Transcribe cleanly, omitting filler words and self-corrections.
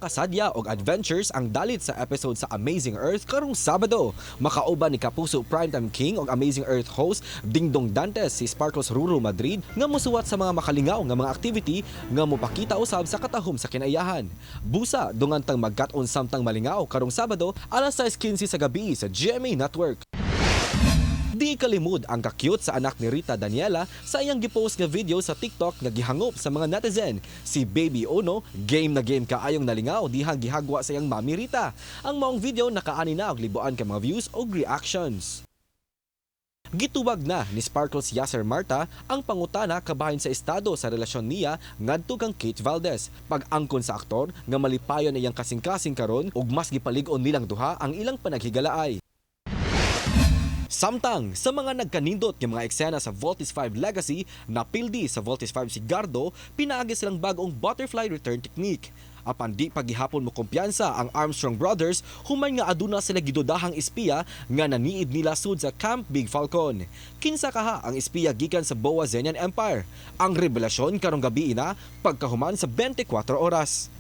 kasadya og adventures ang dalit sa episode sa Amazing Earth karong Sabado. Makauban ni Kapuso Primetime King og Amazing Earth host Dingdong Dantes si Sparkles Ruru Madrid nga mosuwat sa mga makalingaw nga mga activity nga mopakita usab sa katahom sa kinayahan. Busa dungantang magkat-on samtang malingaw karong Sabado alas 6:15 sa gabi sa GMA Network. Di kalimod ang kakyut sa anak ni Rita Daniela sa iyang gipost nga video sa TikTok nga gihangop sa mga netizen. Si Baby Ono, game na game kaayong nalingaw dihang gihagwa sa iyang mami Rita. Ang maong video nakaani na og libuan ka mga views o reactions. Gituwag na ni Sparkles Yasser Marta ang pangutana kabahin sa estado sa relasyon niya ngadto kang Kate Valdez. Pag-angkon sa aktor nga malipayon na iyang kasing-kasing karon ug mas gipalig-on nilang duha ang ilang panaghigalaay. Samtang sa mga nagkanindot ng mga eksena sa Voltes 5 Legacy, napildi sa Voltes 5 si Gardo, pinaagi silang bagong butterfly return technique. Apan di paghihapon mo kumpiyansa ang Armstrong Brothers, human nga aduna sila gidudahang espiya nga naniid nila sud sa Camp Big Falcon. Kinsa kaha ang espiya gikan sa Boa Zenian Empire. Ang revelasyon karong gabi ina pagkahuman sa 24 oras.